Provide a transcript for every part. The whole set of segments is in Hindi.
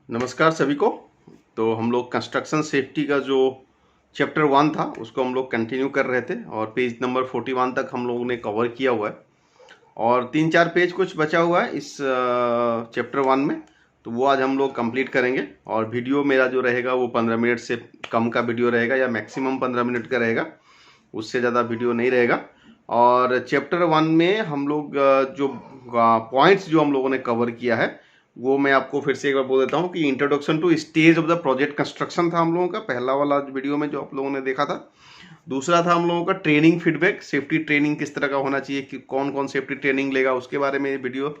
नमस्कार सभी को। तो हम लोग कंस्ट्रक्शन सेफ्टी का जो चैप्टर 1 था उसको हम लोग कंटिन्यू कर रहे थे और पेज नंबर 41 तक हम लोगों ने कवर किया हुआ है और 3-4 पेज कुछ बचा हुआ है इस चैप्टर 1 में। तो वो आज हम लोग कंप्लीट करेंगे और वीडियो मेरा जो रहेगा वो 15 मिनट से कम का वीडियो रहेगा या मैक्सिमम 15 मिनट का रहेगा, उससे ज़्यादा वीडियो नहीं रहेगा। और चैप्टर 1 में हम लोग जो पॉइंट्स जो हम लोगों ने कवर किया है वो मैं आपको फिर से एक बार बोल देता हूँ कि introduction to stage of the project construction था हम लोगों का पहला वाला वीडियो में जो आप लोगों ने देखा था। दूसरा था हम लोगों का ट्रेनिंग फीडबैक, सेफ्टी ट्रेनिंग किस तरह का होना चाहिए, कि कौन कौन सेफ्टी ट्रेनिंग लेगा, उसके बारे में वीडियो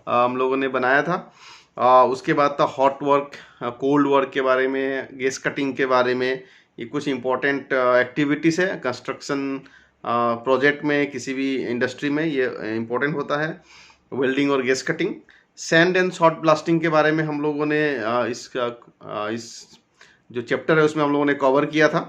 हम लोगों ने बनाया था। उसके बाद था हॉट वर्क, कोल्ड वर्क के बारे में, गैस कटिंग के बारे में। ये कुछ इंपॉर्टेंट एक्टिविटीज़ है कंस्ट्रक्शन प्रोजेक्ट में, किसी भी इंडस्ट्री में ये इम्पोर्टेंट होता है, वेल्डिंग और gas cutting. Sand and shot blasting के बारे में हम लोगों ने इस जो चैप्टर है उसमें हम लोगों ने कवर किया था।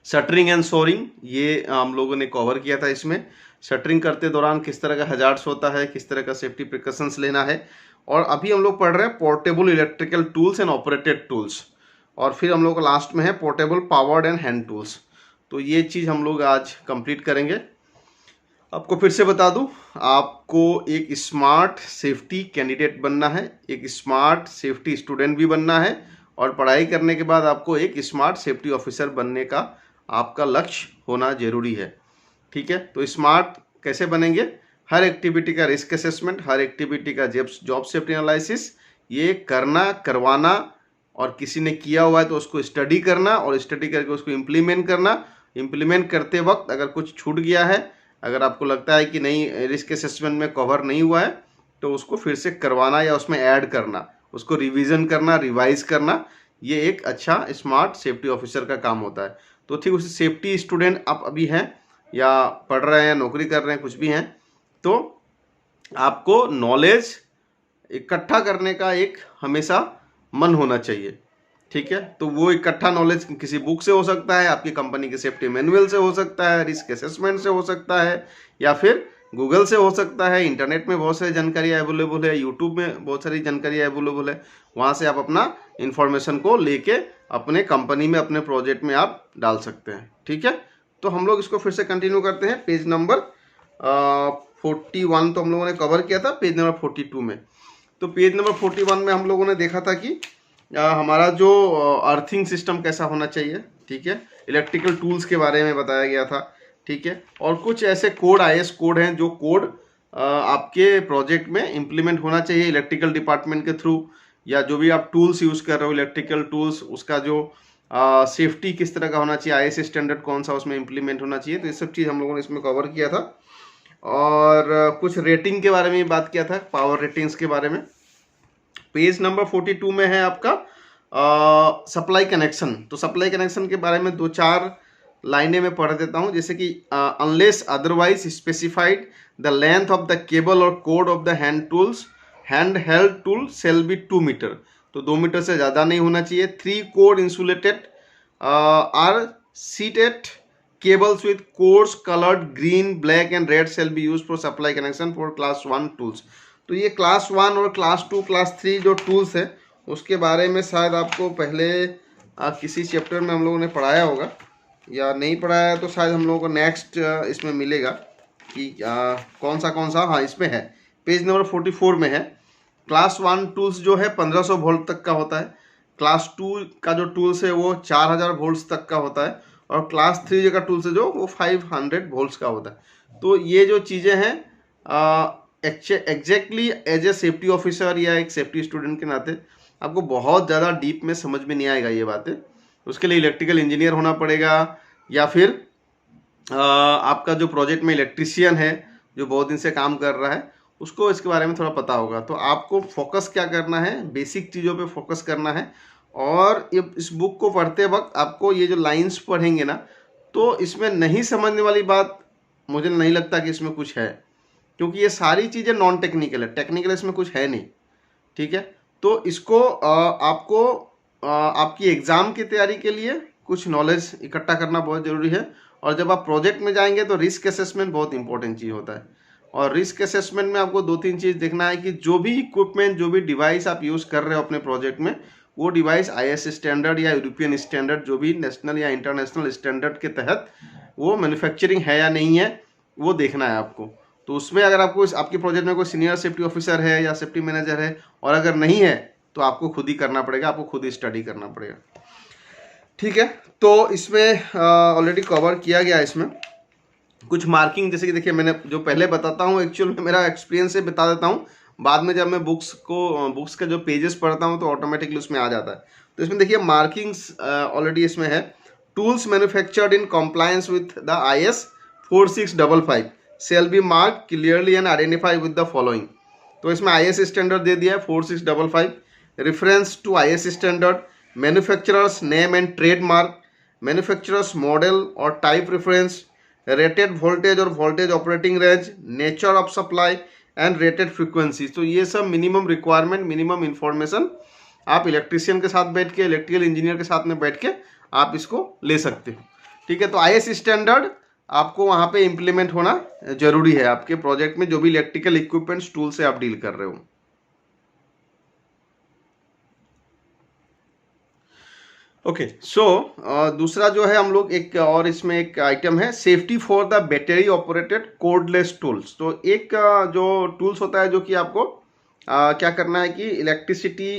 शटरिंग एंड शोरिंग ये हम लोगों ने कवर किया था। इसमें शटरिंग करते दौरान किस तरह का हजार्ड्स होता है, किस तरह का सेफ्टी प्रिकॉशंस लेना है। और अभी हम लोग पढ़ रहे हैं portable electrical tools and operated tools, और फिर हम लोग का लास्ट में है portable powered and hand tools. तो ये चीज़ हम लोग आज कंप्लीट करेंगे। आपको फिर से बता दूं, आपको एक स्मार्ट सेफ्टी कैंडिडेट बनना है, एक स्मार्ट सेफ्टी स्टूडेंट भी बनना है, और पढ़ाई करने के बाद आपको एक स्मार्ट सेफ्टी ऑफिसर बनने का आपका लक्ष्य होना जरूरी है। ठीक है, तो स्मार्ट कैसे बनेंगे? हर एक्टिविटी का रिस्क असेसमेंट, हर एक्टिविटी का जॉब सेफ्टी एनालिसिस, ये करना, करवाना, और किसी ने किया हुआ है तो उसको स्टडी करना और स्टडी करके उसको इम्प्लीमेंट करना। इम्प्लीमेंट करते वक्त अगर कुछ छूट गया है, अगर आपको लगता है कि नहीं रिस्क असेसमेंट में कवर नहीं हुआ है, तो उसको फिर से करवाना या उसमें ऐड करना, उसको रिवीजन करना, रिवाइज करना, ये एक अच्छा स्मार्ट सेफ्टी ऑफिसर का काम होता है। तो ठीक उसी सेफ्टी स्टूडेंट आप अभी हैं या पढ़ रहे हैं, नौकरी कर रहे हैं, कुछ भी हैं, तो आपको नॉलेज इकट्ठा करने का एक हमेशा मन होना चाहिए। ठीक है, तो वो इकट्ठा नॉलेज किसी बुक से हो सकता है, आपकी कंपनी के सेफ्टी मैनुअल से हो सकता है, रिस्क असेसमेंट से हो सकता है, या फिर गूगल से हो सकता है। इंटरनेट में बहुत सारी जानकारी अवेलेबल है, यूट्यूब में बहुत सारी जानकारी अवेलेबल है, वहाँ से आप अपना इंफॉर्मेशन को लेके अपने कंपनी में, अपने प्रोजेक्ट में आप डाल सकते हैं। ठीक है, तो हम लोग इसको फिर से कंटिन्यू करते हैं। पेज नंबर 41 तो हम लोगों ने कवर किया था, पेज नंबर 42 में। तो पेज नंबर 41 में हम लोगों ने देखा था कि हमारा जो अर्थिंग सिस्टम कैसा होना चाहिए। ठीक है, इलेक्ट्रिकल टूल्स के बारे में बताया गया था। ठीक है, और कुछ ऐसे कोड, आईएस कोड हैं जो कोड आपके प्रोजेक्ट में इम्प्लीमेंट होना चाहिए इलेक्ट्रिकल डिपार्टमेंट के थ्रू, या जो भी आप टूल्स यूज़ कर रहे हो इलेक्ट्रिकल टूल्स, उसका जो सेफ्टी किस तरह का होना चाहिए, आईएस स्टैंडर्ड कौन सा उसमें इम्प्लीमेंट होना चाहिए। तो ये सब चीज़ हम लोगों ने इसमें कवर किया था। और कुछ रेटिंग के बारे में बात किया था, पावर रेटिंग्स के बारे में। पेज नंबर 42 में है आपका सप्लाई कनेक्शन। तो सप्लाई कनेक्शन के बारे में 2-4 लाइनें मैं पढ़ देता हूं, जैसे कि unless otherwise specified the length of the cable और cord of the hand held tool shall be 2 metre. तो 2 मीटर से ज़्यादा नहीं होना चाहिए। 3 core insulated or sheathed cables with coarse colored green, black and red shall be used for supply connection for class 1 tools। तो ये क्लास 1 और क्लास 2, क्लास 3 जो टूल्स है उसके बारे में शायद आपको पहले किसी चैप्टर में हम लोगों ने पढ़ाया होगा, या नहीं पढ़ाया है तो शायद हम लोगों को नेक्स्ट इसमें मिलेगा कि कौन सा। हाँ, इसमें है, पेज नंबर 44 में है। क्लास 1 टूल्स जो है 1500 वोल्ट तक का होता है। क्लास 2 का जो टूल्स है वो 4000 वोल्ट तक का होता है, और क्लास 3 का टूल्स है जो वो 500 वोल्ट्स का होता है। तो ये जो चीज़ें हैं exactly as a safety officer या एक सेफ्टी स्टूडेंट के नाते आपको बहुत ज़्यादा डीप में समझ में नहीं आएगा ये बातें। उसके लिए इलेक्ट्रिकल इंजीनियर होना पड़ेगा, या फिर आपका जो प्रोजेक्ट में इलेक्ट्रीशियन है जो बहुत दिन से काम कर रहा है उसको इसके बारे में थोड़ा पता होगा। तो आपको फोकस क्या करना है, बेसिक चीज़ों पे फोकस करना है। और इस बुक को पढ़ते वक्त आपको ये जो लाइंस पढ़ेंगे ना, तो इसमें नहीं समझने वाली बात मुझे नहीं लगता कि इसमें कुछ है, क्योंकि ये सारी चीज़ें नॉन टेक्निकल है, टेक्निकल इसमें कुछ है नहीं। ठीक है, तो इसको आपको आपकी एग्ज़ाम की तैयारी के लिए कुछ नॉलेज इकट्ठा करना बहुत ज़रूरी है। और जब आप प्रोजेक्ट में जाएंगे तो रिस्क असेसमेंट बहुत इंपॉर्टेंट चीज़ होता है। और रिस्क असेसमेंट में आपको 2-3 चीज़ देखना है कि जो भी इक्विपमेंट, जो भी डिवाइस आप यूज़ कर रहे हो अपने प्रोजेक्ट में, वो डिवाइस IS स्टैंडर्ड या यूरोपियन स्टैंडर्ड, जो भी नेशनल या इंटरनेशनल स्टैंडर्ड के तहत वो मैन्युफैक्चरिंग है या नहीं है, वो देखना है आपको। तो उसमें अगर आपको आपके प्रोजेक्ट में कोई सीनियर सेफ्टी ऑफिसर है या सेफ्टी मैनेजर है, और अगर नहीं है तो आपको खुद ही करना पड़ेगा, आपको खुद ही स्टडी करना पड़ेगा। ठीक है, तो इसमें ऑलरेडी कवर किया गया है। इसमें कुछ मार्किंग, जैसे कि देखिए मैंने जो पहले बताता हूँ, एक्चुअल में मेरा एक्सपीरियंस से बता देता हूँ, बाद में जब मैं बुक्स के जो पेजेस पढ़ता हूँ तो ऑटोमेटिकली उसमें आ जाता है। तो इसमें देखिए मार्किंग्स ऑलरेडी इसमें है। Tools manufactured in compliance with the IS 4655 shall be marked clearly and identify with the following। तो इसमें IS स्टैंडर्ड दे दिया है 4655, reference to IS standard, manufacturer's name and trademark, manufacturer's model और टाइप रेफरेंस, रेटेड वोल्टेज और voltage operating range, nature of supply and rated frequency. तो ये सब मिनिमम रिक्वायरमेंट, मिनिमम इंफॉर्मेशन आप इलेक्ट्रिशियन के साथ बैठ के, इलेक्ट्रिकल इंजीनियर के साथ में बैठ के आप इसको ले सकते हो। ठीक है, तो IS स्टैंडर्ड आपको वहाँ पे इम्प्लीमेंट होना जरूरी है आपके प्रोजेक्ट में, जो भी इलेक्ट्रिकल इक्विपमेंट्स टूल से आप डील कर रहे हो। ओके, सो दूसरा जो है हम लोग एक और इसमें एक आइटम है, safety for the battery operated cordless tools. तो एक जो टूल्स होता है जो कि आपको क्या करना है कि इलेक्ट्रिसिटी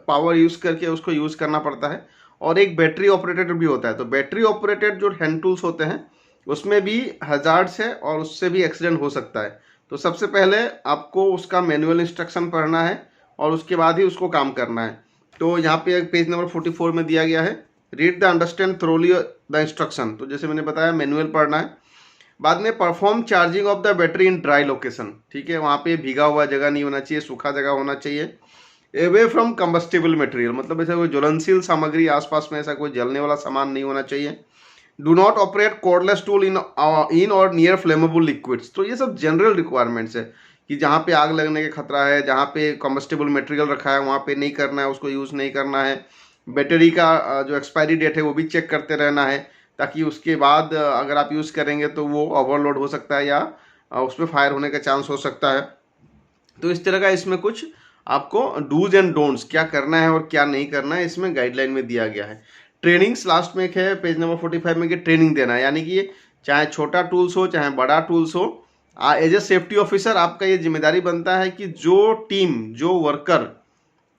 पावर यूज़ करके उसको यूज़ करना पड़ता है, और एक बैटरी ऑपरेटेड भी होता है। तो बैटरी ऑपरेटेड जो हैंड टूल्स होते हैं उसमें भी हजार्ड्स है और उससे भी एक्सीडेंट हो सकता है। तो सबसे पहले आपको उसका मैनुअल इंस्ट्रक्शन पढ़ना है और उसके बाद ही उसको काम करना है। तो यहाँ पे पेज नंबर 44 में दिया गया है, read the understand thoroughly the instruction. तो जैसे मैंने बताया मैनुअल पढ़ना है। बाद में perform charging of the battery in dry location. ठीक है, वहाँ पे भीगा हुआ जगह नहीं होना चाहिए, सूखा जगह होना चाहिए। अवे फ्रॉम कंबस्टिबल मटेरियल, मतलब ऐसा कोई ज्वलनशील सामग्री आसपास में, ऐसा कोई जलने वाला सामान नहीं होना चाहिए। Do not operate cordless tool in और नियर फ्लेमेबल लिक्विड्स। तो ये सब जनरल रिक्वायरमेंट्स है कि जहाँ पे आग लगने का खतरा है, जहाँ पे कम्बस्टिबल मटेरियल रखा है वहाँ पे नहीं करना है, उसको यूज़ नहीं करना है। बैटरी का जो एक्सपायरी डेट है वो भी चेक करते रहना है, ताकि उसके बाद अगर आप यूज़ करेंगे तो वो ओवरलोड हो सकता है या उसमें फायर होने का चांस हो सकता है। तो इस तरह का इसमें कुछ आपको डूज एंड डोंट्स, क्या करना है और क्या नहीं करना है, इसमें गाइडलाइन में दिया गया है। ट्रेनिंग्स लास्ट में एक है पेज नंबर 45 में कि ट्रेनिंग देना है, यानी कि चाहे छोटा टूल्स हो चाहे बड़ा टूल्स हो, एज ए सेफ्टी ऑफिसर आपका ये जिम्मेदारी बनता है कि जो टीम, जो वर्कर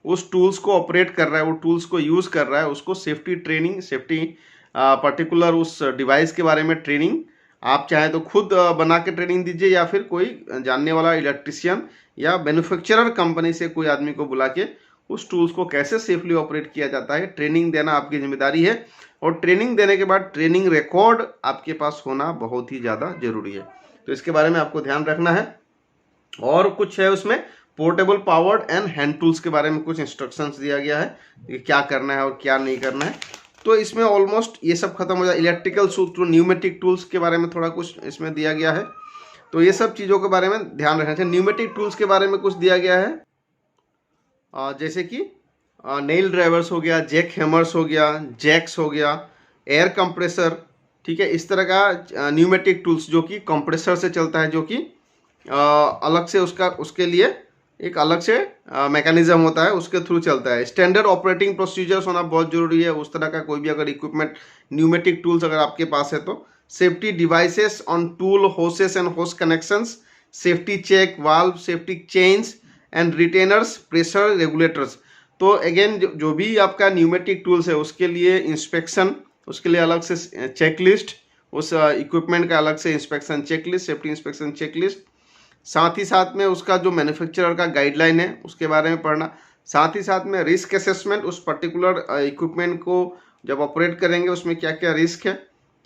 उस टूल्स को ऑपरेट कर रहा है, वो टूल्स को यूज़ कर रहा है, उसको सेफ्टी ट्रेनिंग, सेफ्टी पर्टिकुलर उस डिवाइस के बारे में ट्रेनिंग आप चाहे तो खुद बना के ट्रेनिंग दीजिए, या फिर कोई जानने वाला इलेक्ट्रिशियन या मैन्युफैक्चरर कंपनी से कोई आदमी को बुला के उस टूल्स को कैसे सेफली ऑपरेट किया जाता है ट्रेनिंग देना आपकी जिम्मेदारी है। और ट्रेनिंग देने के बाद ट्रेनिंग रिकॉर्ड आपके पास होना बहुत ही ज़्यादा जरूरी है। तो इसके बारे में आपको ध्यान रखना है। और कुछ है उसमें portable powered and hand tools के बारे में कुछ इंस्ट्रक्शंस दिया गया है कि क्या करना है और क्या नहीं करना है। तो इसमें ऑलमोस्ट ये सब खत्म हो जाए। इलेक्ट्रिकल न्यूमेटिक टूल्स के बारे में थोड़ा कुछ इसमें दिया गया है। तो ये सब चीज़ों के बारे में ध्यान रखना चाहिए। न्यूमेटिक टूल्स के बारे में कुछ दिया गया है, जैसे कि नेल ड्राइवर्स हो गया, जैक हैमर्स हो गया, जैक्स हो गया, एयर कंप्रेसर। ठीक है, इस तरह का न्यूमेटिक टूल्स जो कि कंप्रेसर से चलता है, जो कि अलग से उसके लिए एक अलग से मैकेनिज्म होता है, उसके थ्रू चलता है। स्टैंडर्ड ऑपरेटिंग प्रोसीजर्स होना बहुत जरूरी है। उस तरह का कोई भी अगर इक्विपमेंट, न्यूमेटिक टूल्स अगर आपके पास है तो safety devices on tool hoses and hose connections, safety check valve, safety chains and retainers, pressure regulators. तो अगेन जो भी आपका न्यूमेटिक टूल्स है उसके लिए इंस्पेक्शन, उसके लिए अलग से चेकलिस्ट, उस इक्विपमेंट का अलग से inspection checklist, safety inspection checklist. साथ ही साथ में उसका जो मैन्युफैक्चरर का गाइडलाइन है उसके बारे में पढ़ना। साथ ही साथ में रिस्क असेसमेंट, उस पर्टिकुलर इक्विपमेंट को जब ऑपरेट करेंगे उसमें क्या क्या रिस्क है,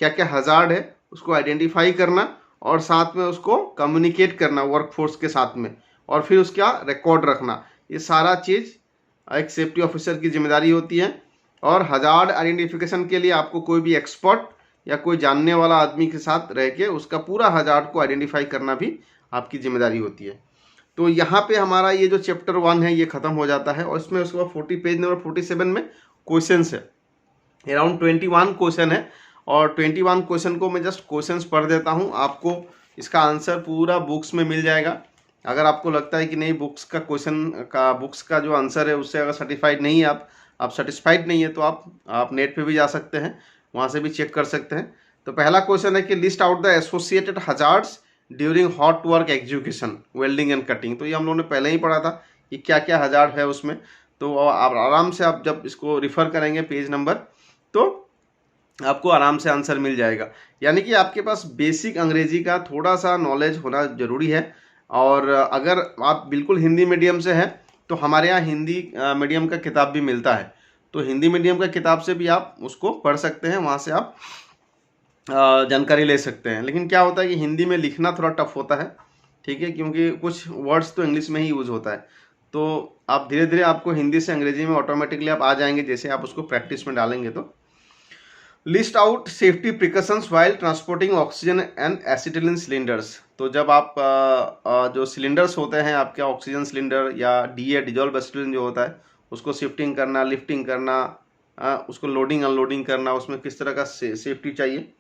क्या क्या हजार्ड है, उसको आइडेंटिफाई करना और साथ में उसको कम्युनिकेट करना वर्कफोर्स के साथ में, और फिर उसका रिकॉर्ड रखना। ये सारा चीज़ एक सेफ्टी ऑफिसर की जिम्मेदारी होती है। और हजार्ड आइडेंटिफिकेशन के लिए आपको कोई भी एक्सपर्ट या कोई जानने वाला आदमी के साथ रह के उसका पूरा हजार्ड को आइडेंटिफाई करना भी आपकी जिम्मेदारी होती है। तो यहाँ पे हमारा ये जो चैप्टर 1 है ये खत्म हो जाता है। और इसमें उसके बाद पेज नंबर 47 में क्वेश्चंस है, अराउंड 21 क्वेश्चन है। और 21 क्वेश्चन को मैं जस्ट क्वेश्चंस पढ़ देता हूँ, आपको इसका आंसर पूरा बुक्स में मिल जाएगा। अगर आपको लगता है कि नहीं बुक्स का जो आंसर है उससे अगर सर्टिफाइड नहीं है आप सेटिस्फाइड नहीं है, तो आप नेट पे भी जा सकते हैं, वहाँ से भी चेक कर सकते हैं। तो पहला क्वेश्चन है कि list out the associated hazards during hot work execution welding and cutting. तो ये हम लोगों ने पहले ही पढ़ा था कि क्या क्या हजार्ड है उसमें। तो आप आराम से आप जब इसको रिफ़र करेंगे पेज नंबर, तो आपको आराम से आंसर मिल जाएगा। यानी कि आपके पास बेसिक अंग्रेजी का थोड़ा सा नॉलेज होना ज़रूरी है। और अगर आप बिल्कुल हिंदी मीडियम से हैं तो हमारे यहाँ हिंदी मीडियम का किताब भी मिलता है, तो हिंदी मीडियम का किताब से भी आप उसको पढ़ सकते हैं, वहाँ से आप जानकारी ले सकते हैं। लेकिन क्या होता है कि हिंदी में लिखना थोड़ा टफ होता है, ठीक है, क्योंकि कुछ वर्ड्स तो इंग्लिश में ही यूज़ होता है। तो आप धीरे धीरे आपको हिंदी से अंग्रेजी में ऑटोमेटिकली आप आ जाएंगे जैसे आप उसको प्रैक्टिस में डालेंगे। तो list out safety precautions while transporting oxygen and acetylene cylinders. तो जब आप जो सिलेंडर्स होते हैं आपके ऑक्सीजन सिलेंडर या डीए डिजॉल्व एसिटिलीन जो होता है उसको शिफ्टिंग करना, लिफ्टिंग करना, उसको लोडिंग अनलोडिंग करना, उसमें किस तरह का सेफ्टी चाहिए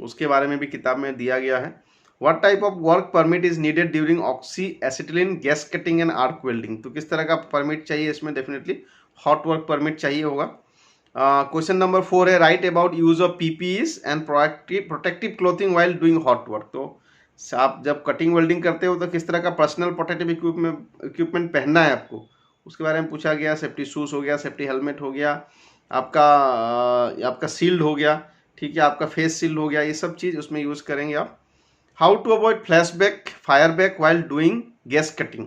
उसके बारे में भी किताब में दिया गया है। What type of work permit is needed during oxy acetylene gas cutting and arc welding. तो किस तरह का परमिट चाहिए इसमें, डेफिनेटली हॉट वर्क परमिट चाहिए होगा। क्वेश्चन नंबर 4 है write about use of PPEs and protective clothing while doing hot work. तो आप जब कटिंग वेल्डिंग करते हो तो किस तरह का पर्सनल प्रोटेक्टिव इक्विपमेंट पहनना है आपको, उसके बारे में पूछा गया। सेफ्टी शूज हो गया, सेफ्टी हेलमेट हो गया, आपका शील्ड हो गया, ठीक है, आपका फेस शील्ड हो गया, ये सब चीज़ उसमें यूज़ करेंगे आप। How to avoid flashback fire back while doing gas cutting.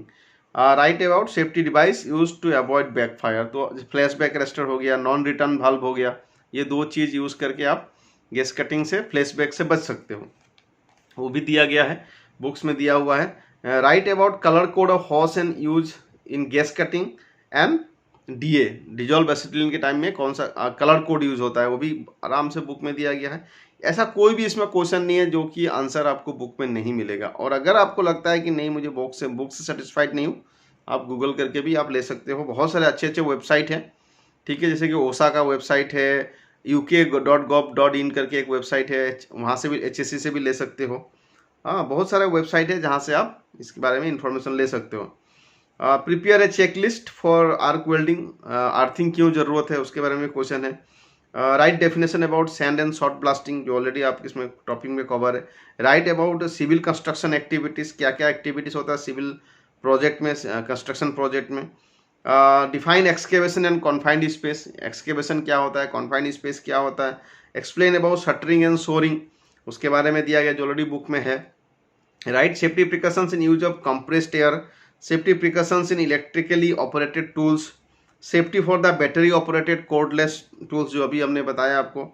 Write about safety device use to avoid back fire. तो फ्लैश बैक अरेस्टर हो गया, नॉन रिटर्न वाल्व हो गया, ये दो चीज़ यूज़ करके आप गैस कटिंग से फ्लैश बैक से बच सकते हो, वो भी दिया गया है, बुक्स में दिया हुआ है। Write about colour code of horse and use in gas cutting and DA dissolve acetylene के टाइम में कौन सा कलर कोड यूज होता है, वो भी आराम से बुक में दिया गया है। ऐसा कोई भी इसमें क्वेश्चन नहीं है जो कि आंसर आपको बुक में नहीं मिलेगा। और अगर आपको लगता है कि नहीं मुझे बुक से सेटिस्फाइड नहीं हूँ, आप गूगल करके भी आप ले सकते हो। बहुत सारे अच्छे अच्छे वेबसाइट हैं, ठीक है, जैसे कि ओसा का वेबसाइट है, uk.gov.in करके एक वेबसाइट है, वहाँ से भी HSC से भी ले सकते हो। हाँ, बहुत सारे वेबसाइट है जहाँ से आप इसके बारे में इंफॉर्मेशन ले सकते हो। Prepare a checklist for arc welding, earthing क्यों ज़रूरत है उसके बारे में क्वेश्चन है। Write definition about sand and shot blasting, जो ऑलरेडी आपके इसमें टॉपिक में कवर है। Write about civil construction activities, क्या क्या एक्टिविटीज़ होता है सिविल प्रोजेक्ट में, कंस्ट्रक्शन प्रोजेक्ट में। Define excavation and confined space, excavation क्या होता है, कॉन्फाइंड स्पेस क्या होता है। Explain about shuttering and shoring, उसके बारे में दिया गया जो ऑलरेडी बुक में है। Right safety precautions in use of compressed air, safety precautions in electrically operated tools, safety for the battery operated cordless tools जो अभी हमने बताया आपको।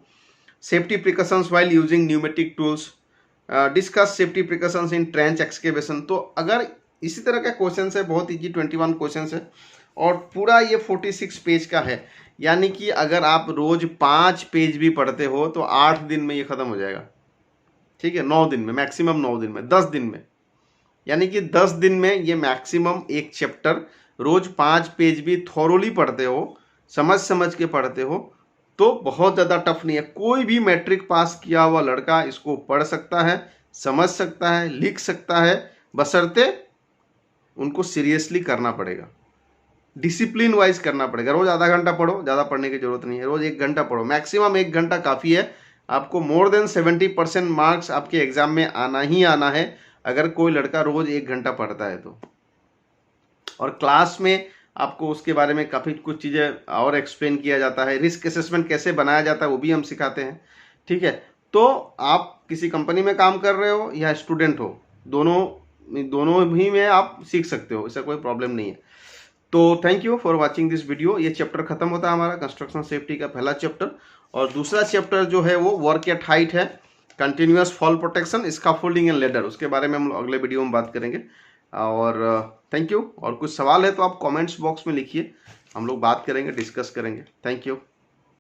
Safety precautions while using pneumatic tools, discuss safety precautions in trench excavation. तो अगर इसी तरह का क्वेश्चन है, बहुत इजी 21 क्वेश्चन है और पूरा ये 46 पेज का है। यानी कि अगर आप रोज 5 पेज भी पढ़ते हो तो 8 दिन में ये खत्म हो जाएगा, ठीक है, 9 दिन में, मैक्सिमम 9 दिन में, 10 दिन में, यानी कि 10 दिन में ये मैक्सिमम एक चैप्टर रोज 5 पेज भी थॉरोली पढ़ते हो, समझ के पढ़ते हो तो बहुत ज़्यादा टफ नहीं है। कोई भी मैट्रिक पास किया हुआ लड़का इसको पढ़ सकता है, समझ सकता है, लिख सकता है, बशर्ते उनको सीरियसली करना पड़ेगा, डिसिप्लिन वाइज करना पड़ेगा। रोज आधा घंटा पढ़ो, ज़्यादा पढ़ने की जरूरत नहीं है, रोज 1 घंटा पढ़ो, मैक्सिमम 1 घंटा काफ़ी है। आपको मोर देन 70% मार्क्स आपके एग्जाम में आना ही आना है अगर कोई लड़का रोज 1 घंटा पढ़ता है तो। और क्लास में आपको उसके बारे में काफ़ी कुछ चीज़ें और एक्सप्लेन किया जाता है, रिस्क असेसमेंट कैसे बनाया जाता है वो भी हम सिखाते हैं, ठीक है। तो आप किसी कंपनी में काम कर रहे हो या स्टूडेंट हो, दोनों ही में आप सीख सकते हो, इससे कोई प्रॉब्लम नहीं है। तो thank you for watching this video. ये चैप्टर खत्म होता है हमारा कंस्ट्रक्शन सेफ्टी का पहला चैप्टर। और दूसरा चैप्टर जो है वो वर्क एट हाइट है, continuous fall protection, scaffolding and ladder, उसके बारे में हम अगले वीडियो में बात करेंगे। और थैंक यू। और कुछ सवाल है तो आप कमेंट्स बॉक्स में लिखिए, हम लोग बात करेंगे, डिस्कस करेंगे। Thank you.